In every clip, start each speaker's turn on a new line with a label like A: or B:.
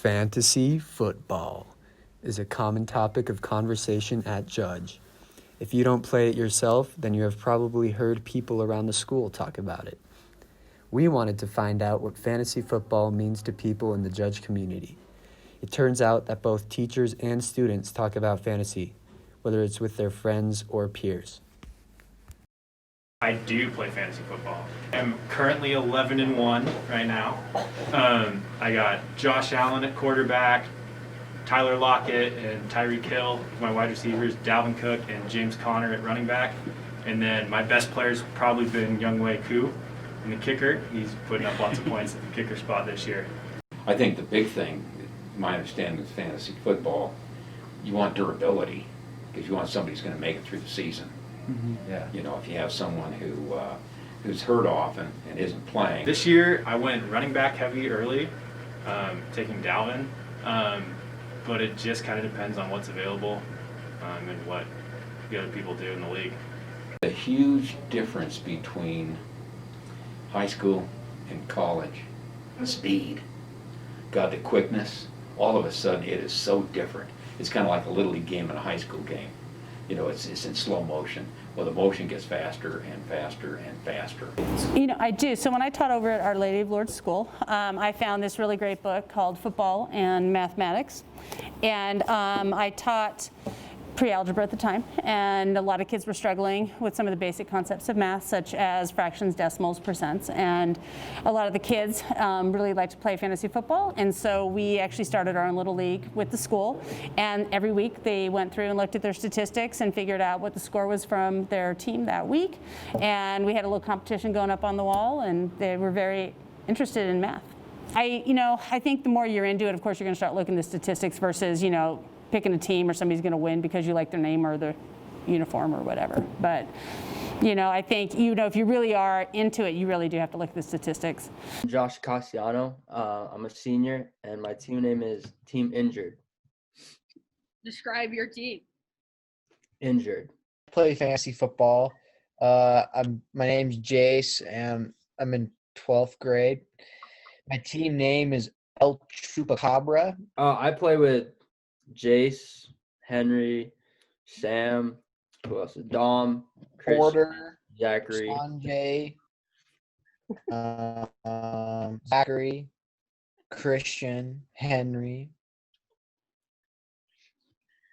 A: Fantasy football is a common topic of conversation at Judge. If you don't play it yourself, then you have probably heard people around the school talk about it. We wanted to find out what fantasy football means to people in the Judge community. It turns out that both teachers and students talk about fantasy, whether it's with their friends or peers.
B: I do play fantasy football. I'm currently 11-1 right now. I got Josh Allen at quarterback, Tyler Lockett and Tyreek Hill, my wide receivers, Dalvin Cook and James Conner at running back. And then my best player's probably been Younghoe Koo in the kicker. He's putting up lots of points at the kicker spot this year.
C: I think the big thing, my understanding of fantasy football, you want durability because you want somebody who's going to make it through the season. Mm-hmm. Yeah. You know, if you have someone who's hurt often and isn't playing.
B: This year I went running back heavy early, taking Dalvin, but it just kind of depends on what's available and what the other people do in the league.
C: The huge difference between high school and college, speed. God, the quickness, all of a sudden it is so different. It's kind of like a Little League game and a high school game. You know, it's in slow motion. Well, the motion gets faster and faster and faster.
D: You know, I do. So when I taught over at Our Lady of Lourdes School, I found this really great book called Football and Mathematics. And I taught pre-algebra at the time, and a lot of kids were struggling with some of the basic concepts of math, such as fractions, decimals, percents, and a lot of the kids really like to play fantasy football, and so we actually started our own little league with the school, and every week they went through and looked at their statistics and figured out what the score was from their team that week, and we had a little competition going up on the wall, and they were very interested in math. I think the more you're into it, of course, you're going to start looking at the statistics versus, picking a team or somebody's going to win because you like their name or their uniform or whatever. But, I think, if you really are into it, you really do have to look at the statistics.
E: I'm Josh Cassiano. I'm a senior, and my team name is Team Injured.
F: Describe your team.
E: Injured.
G: Play fantasy football. My name's Jace, and I'm in 12th grade. My team name is El Chupacabra.
E: I play with Jace, Henry, Sam, who else? Dom, Chris,
G: Porter,
E: Zachary,
G: Sanjay, Zachary, Christian, Henry.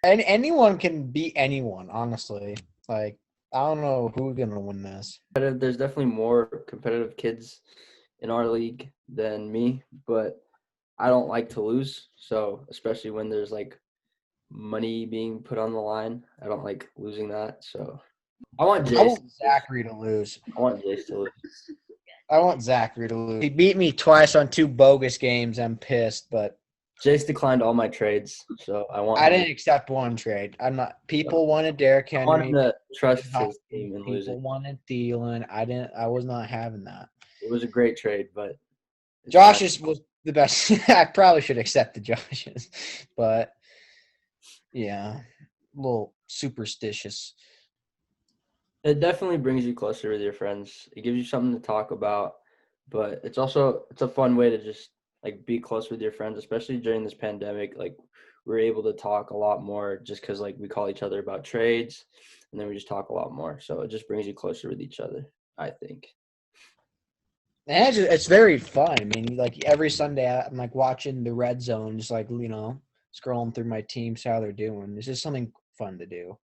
G: And anyone can beat anyone, honestly. Like, I don't know who's gonna win this.
E: There's definitely more competitive kids in our league than me, but I don't like to lose. So especially when there's like money being put on the line, I don't like losing that. So I want
G: Zachary to lose.
E: I want Jace to lose.
G: I want Zachary to lose. He beat me twice on 2 bogus games. I'm pissed, but
E: Jace declined all my trades, so
G: I didn't accept one trade. I'm not. People wanted Derrick Henry.
E: I wanted to trust his team and lose it.
G: People wanted Thielen. I was not having that.
E: It was a great trade, but
G: Josh's was the best. I probably should accept the Josh's, but yeah, a little superstitious.
E: It definitely brings you closer with your friends. It gives you something to talk about, but it's a fun way to just like be close with your friends, especially during this pandemic. Like we're able to talk a lot more just because like we call each other about trades, and then we just talk a lot more. So it just brings you closer with each other, I think.
G: And it's very fun. I mean, like every Sunday I'm like watching the Red Zone, just like, scrolling through my teams, how they're doing. It's just something fun to do.